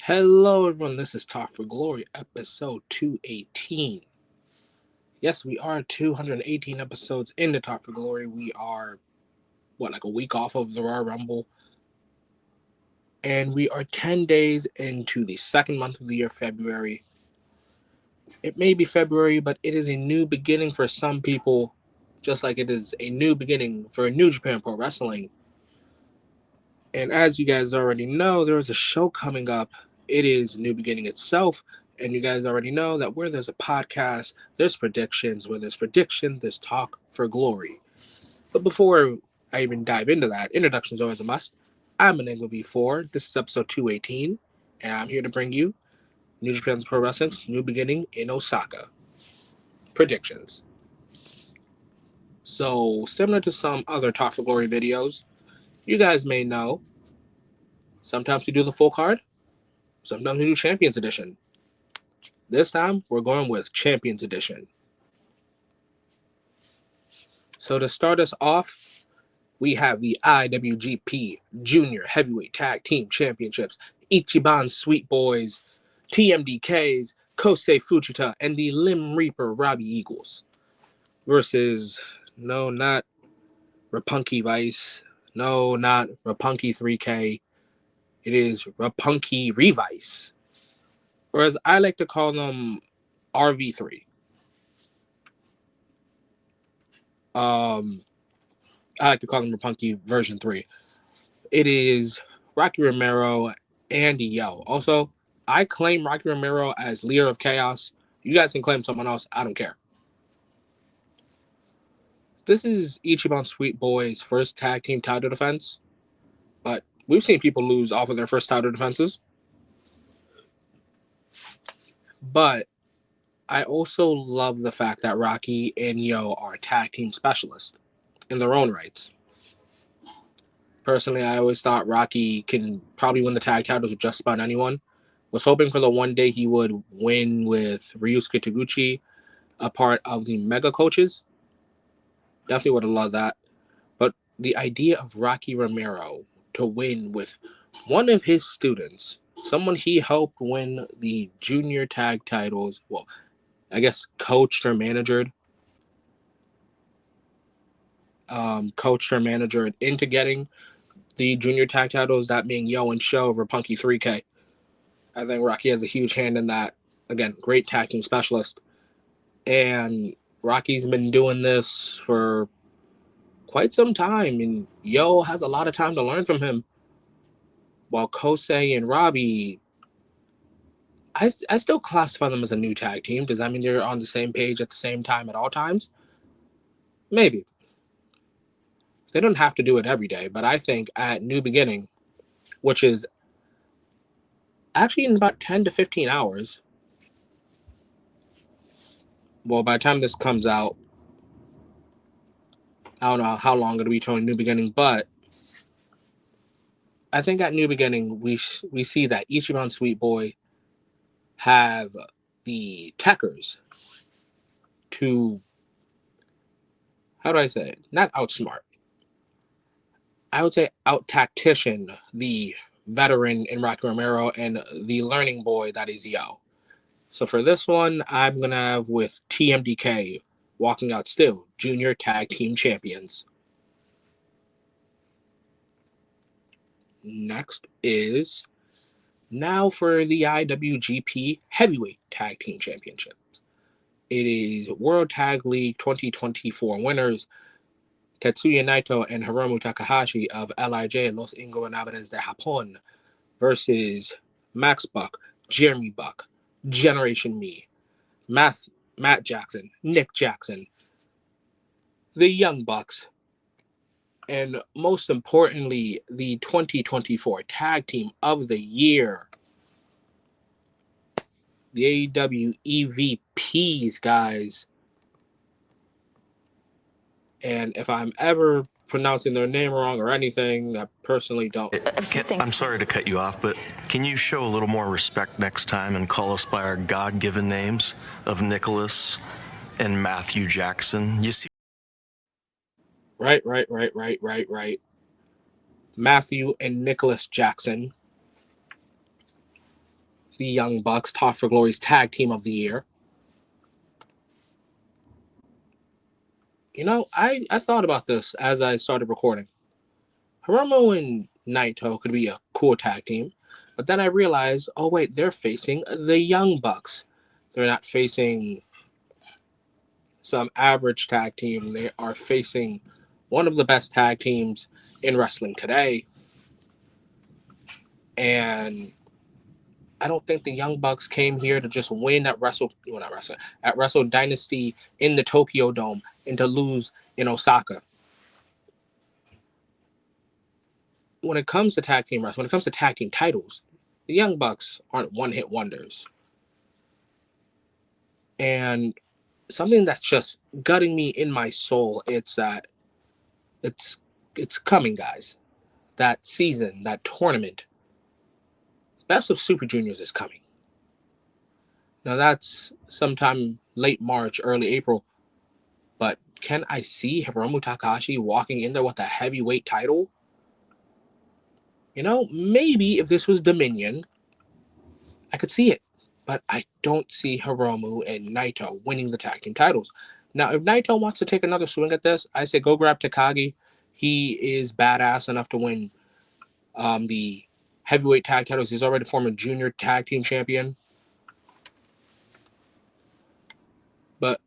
Hello, everyone. This is Talk for Glory, episode 218. Yes, we are 218 episodes into Talk for Glory. We are, like a week off of the Royal Rumble. And we are 10 days into the second month of the year, February. It may be February, but it is a new beginning for some people, just like it is a new beginning for New Japan Pro Wrestling. And as you guys already know, there is a show coming up. It is New Beginning itself. And you guys already know that where there's a podcast, there's predictions. Where there's predictions, there's Talk for Glory. But before I even dive into that, introduction is always a must. I'm Enigma B4. This is episode 218. And I'm here to bring you New Japan Pro Wrestling's New Beginning in Osaka. Predictions. So, similar to some other Talk for Glory videos, you guys may know sometimes we do the full card. Sometimes we do Champions Edition. This time, we're going with Champions Edition. So to start us off, we have the IWGP Junior Heavyweight Tag Team Championships. Ichiban Sweet Boys, TMDKs, Kosei Fujita, and the Lim Reaper Robbie Eagles versus, no, not Roppongi Vice. No, not Roppongi 3K. It is Roppongi Revice. Or as I like to call them, RV3. I like to call them Roppongi version 3. It is Rocky Romero and Yo. Also, I claim Rocky Romero as leader of Chaos. You guys can claim someone else. I don't care. This is Ichiban Sweet Boy's first tag team title defense. But we've seen people lose off of their first title defenses. But I also love the fact that Rocky and Yo are tag team specialists in their own rights. Personally, I always thought Rocky can probably win the tag titles with just about anyone. Was hoping for the one day he would win with Ryusuke Taguchi, a part of the Mega Coaches. Definitely would have loved that. But the idea of Rocky Romero to win with one of his students, someone he helped win the junior tag titles, well, I guess coached or managered into getting the junior tag titles, that being Yo and Sho over Punky 3K. I think Rocky has a huge hand in that. Again, great tag team specialist. And Rocky's been doing this for quite some time, and Yo has a lot of time to learn from him. While Kosei and Robbie, I still classify them as a new tag team. Does that mean they're on the same page at the same time at all times? Maybe. They don't have to do it every day, but I think at New Beginning, which is actually in about 10 to 15 hours, well, by the time this comes out, I don't know how long it'll be till New Beginning, but I think at New Beginning, we see that Ichiban Sweet Boy have the techers to, how do I say it? Not outsmart. I would say out-tactician the veteran in Rocky Romero and the learning boy that is Yo. So for this one, I'm going to have with TMDK walking out still, Junior Tag Team Champions. Next is now for the IWGP Heavyweight Tag Team Championships. It is World Tag League 2024 winners Tetsuya Naito and Hiromu Takahashi of LIJ Los Ingobernables de Japón versus Max Buck, Jeremy Buck, Generation Me, Matt Jackson, Nick Jackson, the Young Bucks, and most importantly, the 2024 Tag Team of the Year, the AEW EVPs, guys. And if I'm ever pronouncing their name wrong or anything, I personally don't. I'm sorry to cut you off, but can you show a little more respect next time and call us by our God-given names of Nicholas and Matthew Jackson? You see? Right. Matthew and Nicholas Jackson. the Young Bucks, Talk for Glory's Tag Team of the Year. I thought about this as I started recording. Hiromu and Naito could be a cool tag team, but then I realized, oh wait, they're facing the Young Bucks. They're not facing some average tag team. They are facing one of the best tag teams in wrestling today. And I don't think the Young Bucks came here to just win at Wrestle Dynasty in the Tokyo Dome and to lose in Osaka. When it comes to tag team wrestling, when it comes to tag team titles, the Young Bucks aren't one-hit wonders. And something that's just gutting me in my soul, it's that it's coming, guys. That season, that tournament, Best of Super Juniors is coming. Now that's sometime late March, early April. But can I see Hiromu Takahashi walking in there with a heavyweight title? Maybe if this was Dominion, I could see it. But I don't see Hiromu and Naito winning the tag team titles. Now, if Naito wants to take another swing at this, I say go grab Takagi. He is badass enough to win the heavyweight tag titles. He's already former junior tag team champion. But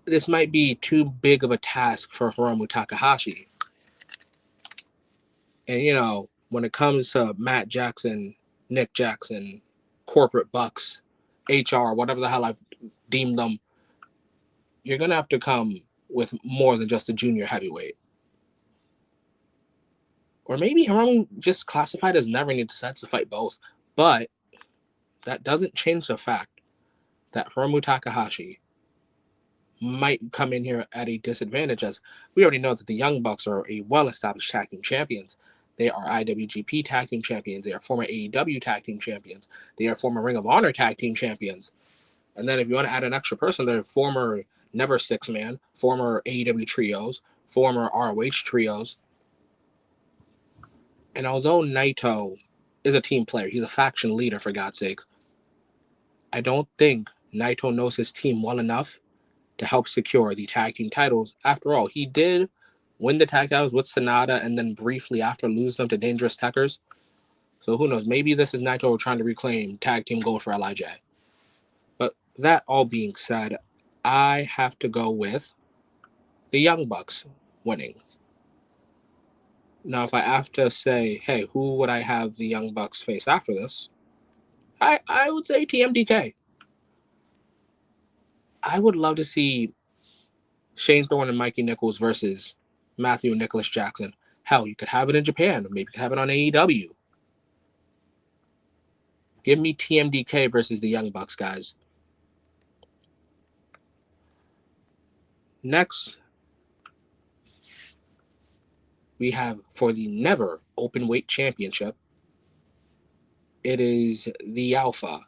this might be too big of a task for Hiromu Takahashi. And, when it comes to Matt Jackson, Nick Jackson, corporate bucks, HR, whatever the hell I've deemed them, you're going to have to come with more than just a junior heavyweight. Or maybe Hiromu just classified as never and he decides to fight both. But that doesn't change the fact that Hiromu Takahashi might come in here at a disadvantage, as we already know that the Young Bucks are a well-established tag team champions. They are IWGP tag team champions. They are former AEW tag team champions. They are former Ring of Honor tag team champions. And then if you want to add an extra person, they're former Never Six Man, former AEW trios, former ROH trios. And although Naito is a team player, he's a faction leader, for God's sake, I don't think Naito knows his team well enough to help secure the tag team titles. After all, he did win the tag titles with Sonata and then briefly after lose them to Dangerous Tekkers. So who knows? Maybe this is Naito trying to reclaim tag team gold for LIJ. But that all being said, I have to go with the Young Bucks winning. Now, if I have to say, hey, who would I have the Young Bucks face after this? I would say TMDK. I would love to see Shane Thorne and Mikey Nichols versus Matthew and Nicholas Jackson. Hell, you could have it in Japan. Maybe you could have it on AEW. Give me TMDK versus the Young Bucks, guys. Next, we have for the Never Openweight Championship, it is the Alpha,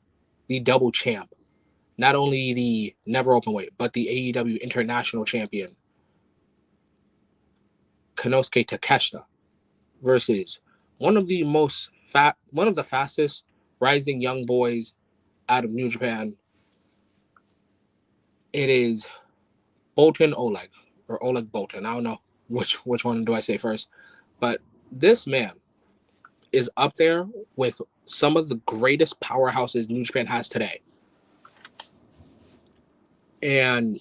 the double champ. Not only the Never Openweight, but the AEW International Champion, Konosuke Takeshita, versus one of the fastest rising young boys out of New Japan. It is Boltin Oleg, or Oleg Boltin. I don't know which one do I say first. But this man is up there with some of the greatest powerhouses New Japan has today. And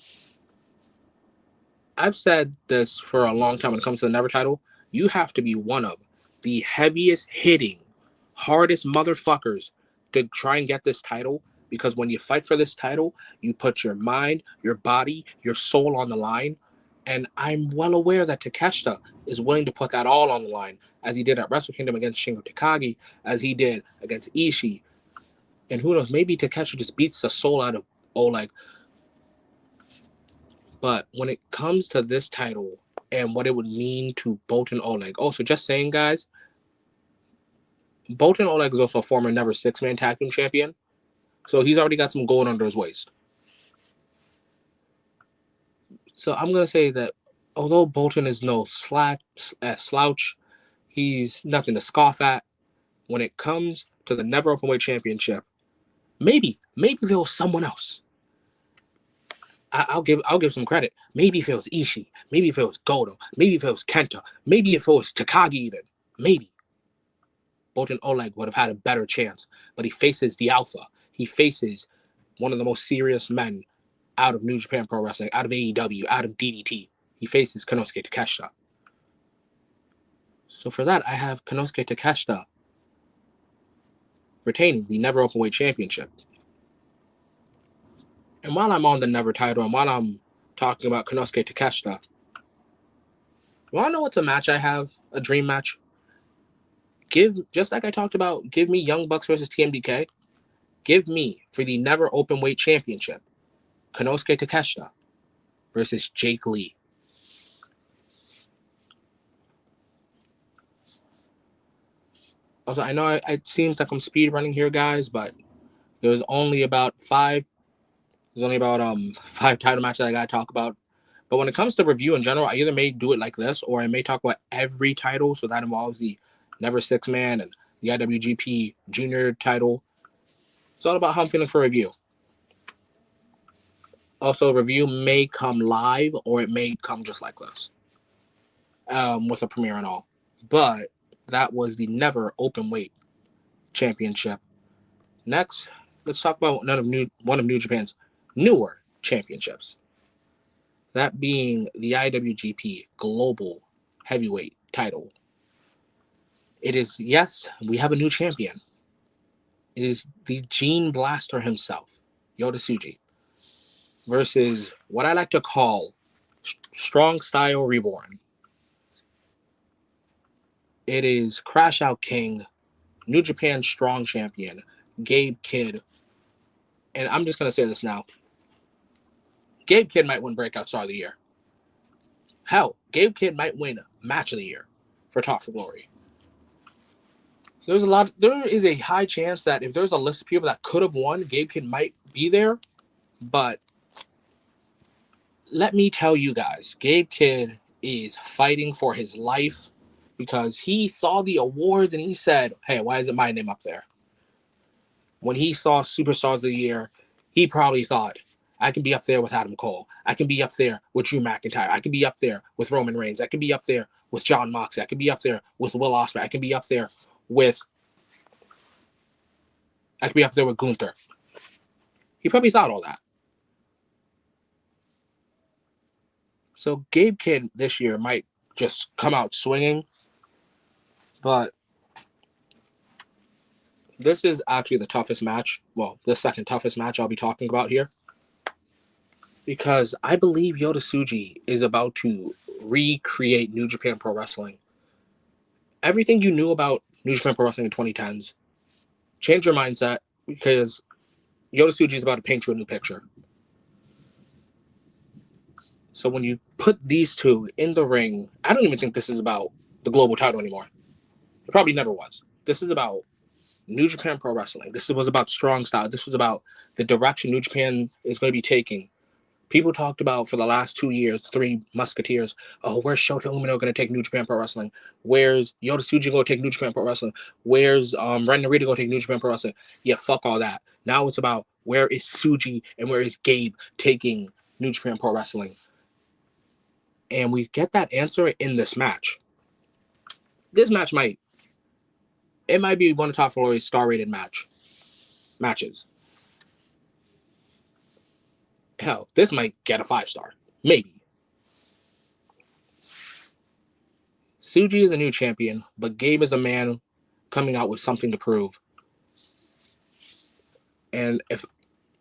I've said this for a long time when it comes to the Never title. You have to be one of the heaviest hitting, hardest motherfuckers to try and get this title, because when you fight for this title, you put your mind, your body, your soul on the line. And I'm well aware that Takeshita is willing to put that all on the line, as he did at Wrestle Kingdom against Shingo Takagi, as he did against Ishii. And who knows, maybe Takeshita just beats the soul out of Oleg. But when it comes to this title and what it would mean to Boltin Oleg, so just saying, guys, Boltin Oleg is also a former Never Six-Man Tag Team Champion. So he's already got some gold under his waist. So I'm going to say that although Boltin is no slouch, he's nothing to scoff at. When it comes to the Never Openweight Championship, Maybe if it was someone else, I'll give some credit. Maybe if it was Ishii, maybe if it was Goto, maybe if it was Kenta, maybe if it was Takagi even, maybe Bolton Oleg would have had a better chance. But he faces the Alpha. He faces one of the most serious men out of New Japan Pro Wrestling, out of AEW, out of DDT. He faces Konosuke Takeshita. So for that, I have Konosuke Takeshita retaining the Never Openweight Championship. And while I'm on the Never title, and while I'm talking about Konosuke Takeshita, you want to know what's a match I have? A dream match? Just like I talked about, give me Young Bucks versus TMDK. Give me, for the Never Openweight Championship, Konosuke Takeshita versus Jake Lee. Also, I know it seems like I'm speed running here, guys, but there's only about five title matches I gotta talk about. But when it comes to review in general, I either may do it like this, or I may talk about every title. So that involves the Never Six Man and the IWGP Junior title. It's all about how I'm feeling for review. Also, review may come live, or it may come just like this, with a premiere and all. But that was the Never Openweight Championship. Next, let's talk about one of New Japan's newer championships. That being the IWGP Global Heavyweight title. It is, yes, we have a new champion. It is the Gene Blaster himself, Yota Tsuji, versus what I like to call Strong Style Reborn. It is Crash Out King, New Japan Strong Champion, Gabe Kidd. And I'm just going to say this now. Gabe Kidd might win Breakout Star of the Year. Hell, Gabe Kidd might win Match of the Year for Talk for Glory. There is a high chance that if there's a list of people that could have won, Gabe Kidd might be there. But let me tell you guys, Gabe Kidd is fighting for his life because he saw the awards and he said, hey, why isn't my name up there? When he saw Superstars of the Year, he probably thought, I can be up there with Adam Cole. I can be up there with Drew McIntyre. I can be up there with Roman Reigns. I can be up there with Jon Moxley. I can be up there with Will Ospreay. I can be up there with Gunther. He probably thought all that. So Gabe Kidd this year might just come out swinging. But this is actually the toughest match. Well, the second toughest match I'll be talking about here. Because I believe Yota Tsuji is about to recreate New Japan Pro Wrestling. Everything you knew about New Japan Pro Wrestling in 2010s, change your mindset because Yota Tsuji is about to paint you a new picture. So when you put these two in the ring, I don't even think this is about the global title anymore. It probably never was. This is about New Japan Pro Wrestling. This was about strong style. This was about the direction New Japan is going to be taking. People talked about for the last 2 years, Three Musketeers. Oh, where's Shota Umino going to take New Japan Pro Wrestling? Where's Yota Tsuji going to take New Japan Pro Wrestling? Where's Ren Narita going to take New Japan Pro Wrestling? Yeah, fuck all that. Now it's about where is Tsuji and where is Gabe taking New Japan Pro Wrestling? And we get that answer in this match. This match might be one of Top Floor's star-rated matches. Hell, this might get a 5-star. Maybe. Tsuji is a new champion, but Gabe is a man coming out with something to prove. And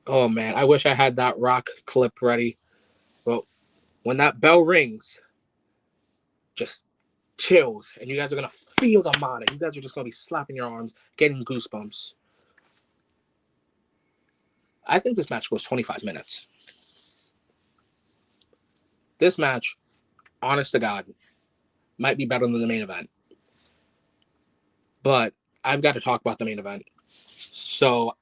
oh man, I wish I had that Rock clip ready. But when that bell rings, just chills, and you guys are going to feel the mana. You guys are just going to be slapping your arms, getting goosebumps. I think this match goes 25 minutes. This match, honest to God, might be better than the main event. But I've got to talk about the main event. So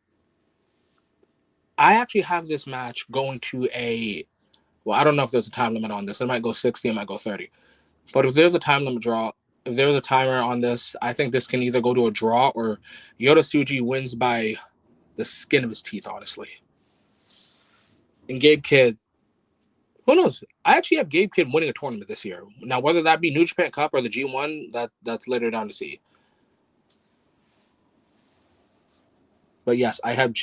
I actually have this match going to I don't know if there's a time limit on this. It might go 60, it might go 30. But if there's a time limit if there's a timer on this, I think this can either go to a draw or Yota Tsuji wins by the skin of his teeth, honestly. And Gabe Kidd, who knows? I actually have Gabe Kidd winning a tournament this year. Now, whether that be New Japan Cup or the G1, that's later down to see. But yes, I have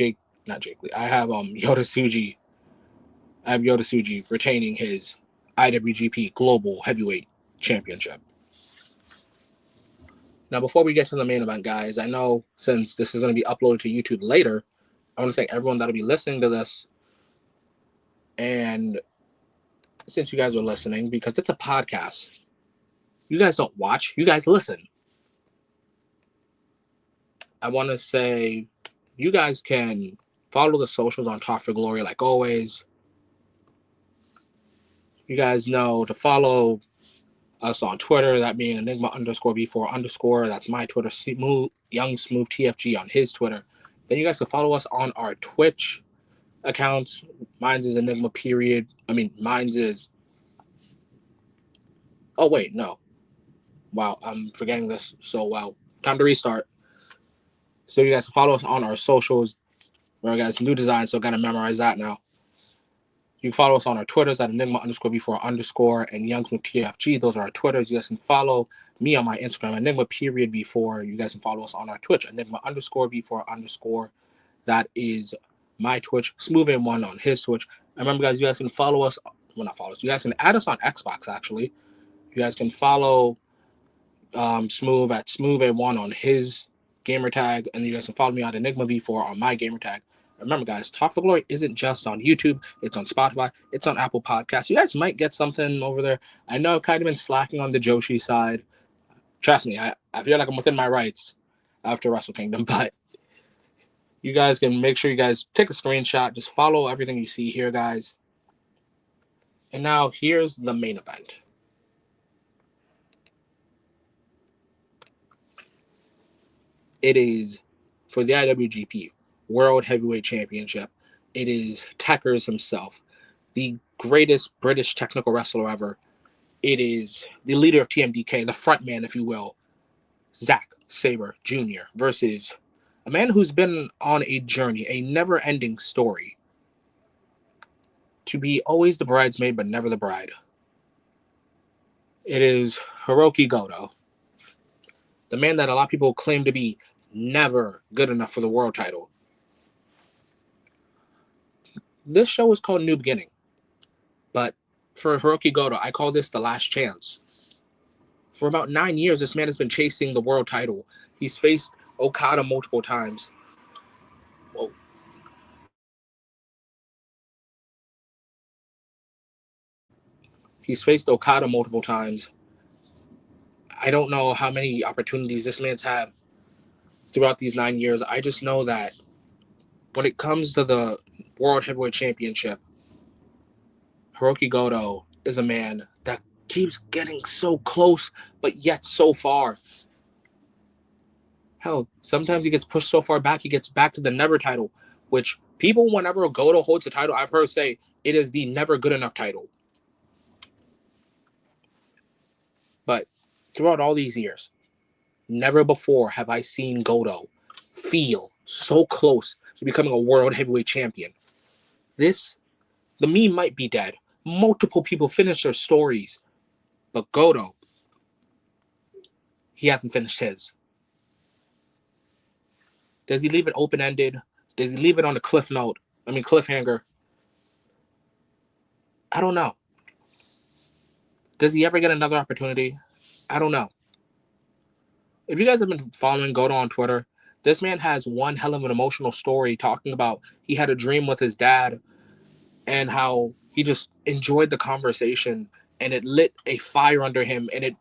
not Jake Lee. I have Yota Tsuji. I have Yota Tsuji retaining his IWGP Global Heavyweight Championship. Now, before we get to the main event, guys, I know since this is going to be uploaded to YouTube later, I want to thank everyone that'll be listening to this. And since you guys are listening, because it's a podcast, you guys don't watch, you guys listen. I want to say you guys can follow the socials on Talk for Glory like always. You guys know to follow us on Twitter, that being Enigma_V4_. That's my Twitter, Young Smooth TFG on his Twitter. Then you guys can follow us on our Twitch accounts. Mine's is Enigma period. Mine's is. Oh wait, no. Wow, I'm forgetting this so well. Time to restart. So you guys can follow us on our socials. Where guys, new design, so gotta memorize that now. You can follow us on our Twitters at Enigma_V4_ and Youngsmith TFG. Those are our Twitters. You guys can follow me on my Instagram, Enigma period V4. You guys can follow us on our Twitch, Enigma_V4_. That is my Twitch. Smooth1 on his Twitch. And remember, guys, you guys can follow us. Well, not follow us. You guys can add us on Xbox, actually. You guys can follow Smooth at Smooth1 on his gamer tag. And you guys can follow me on Enigma V4 on my gamer tag. Remember, guys, Talk for Glory isn't just on YouTube. It's on Spotify. It's on Apple Podcasts. You guys might get something over there. I know I've kind of been slacking on the Joshi side. Trust me, I feel like I'm within my rights after Wrestle Kingdom. But you guys can make sure you guys take a screenshot. Just follow everything you see here, guys. And now here's the main event. It is for the IWGP World Heavyweight Championship. It is Tackers himself, the greatest British technical wrestler ever. It is the leader of TMDK, the front man, if you will, Zack Sabre Jr. versus a man who's been on a journey, a never-ending story, to be always the bridesmaid but never the bride. It is Hiroki Goto, the man that a lot of people claim to be never good enough for the world title. This show is called New Beginning, but for Hiroki Goto, I call this the last chance. For about 9 years, this man has been chasing the world title. He's faced Okada multiple times. Whoa. He's faced Okada multiple times. I don't know how many opportunities this man's had throughout these 9 years. I just know that when it comes to the World Heavyweight Championship, Hiroki Goto is a man that keeps getting so close, but yet so far. Hell, sometimes he gets pushed so far back, he gets back to the never title, which people, whenever Goto holds the title, I've heard say it is the never good enough title. But throughout all these years, never before have I seen Goto feel so close to becoming a world heavyweight champion. The meme might be dead. Multiple people finish their stories, but Goto, he hasn't finished his. Does he leave it open-ended? Does he leave it on a cliffhanger? I don't know. Does he ever get another opportunity? I don't know. If you guys have been following Goto on Twitter, this man has one hell of an emotional story talking about he had a dream with his dad and how he just enjoyed the conversation and it lit a fire under him and it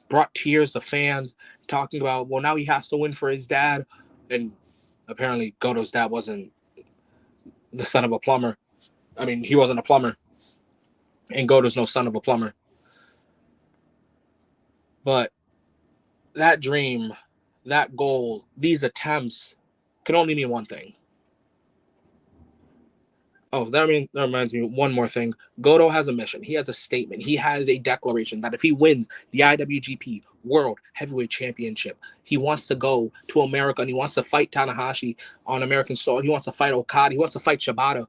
brought tears to fans talking about, well, now he has to win for his dad. And apparently Goto's dad wasn't the son of a plumber. He wasn't a plumber. And Goto's no son of a plumber. But that dream, that goal, these attempts can only mean one thing. Oh, that reminds me one more thing. Goto has a mission. He has a statement. He has a declaration that if he wins the IWGP World Heavyweight Championship. He wants to go to America and he wants to fight Tanahashi on American soil. He wants to fight Okada. He wants to fight Shibata.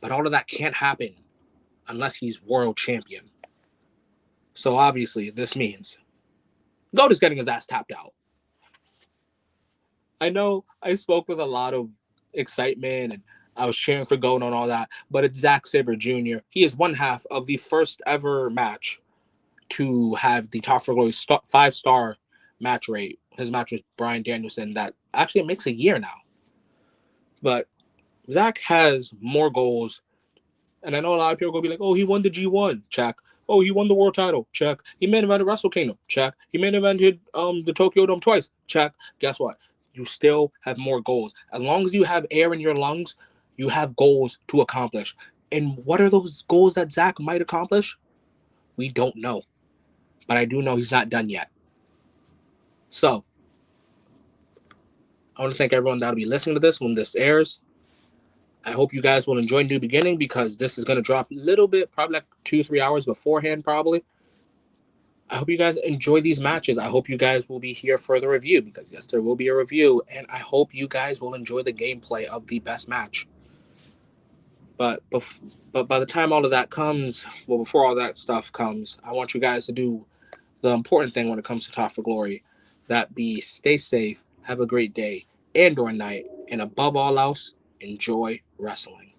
But all of that can't happen unless he's world champion. So obviously, this means Goat is getting his ass tapped out. I know I spoke with a lot of excitement and I was cheering for Goat and all that, but it's Zack Sabre Jr. He is one half of the first ever match to have the Top for Glory 5-star match rate. His match with Bryan Danielson that actually makes a year now. But Zach has more goals. And I know a lot of people are going to be like, oh, he won the G1. Check. Oh, he won the world title. Check. He main evented Wrestle Kingdom. Check. He main evented the Tokyo Dome twice. Check. Guess what? You still have more goals. As long as you have air in your lungs, you have goals to accomplish. And what are those goals that Zach might accomplish? We don't know. But I do know he's not done yet. So, I want to thank everyone that'll be listening to this when this airs. I hope you guys will enjoy New Beginning because this is going to drop a little bit, probably like 2-3 hours beforehand, probably. I hope you guys enjoy these matches. I hope you guys will be here for the review because, yes, there will be a review. And I hope you guys will enjoy the gameplay of the best match. But by the time all of that comes, well, before all that stuff comes, I want you guys to do the important thing when it comes to Top for Glory. That be stay safe, have a great day and or night, and above all else, enjoy wrestling.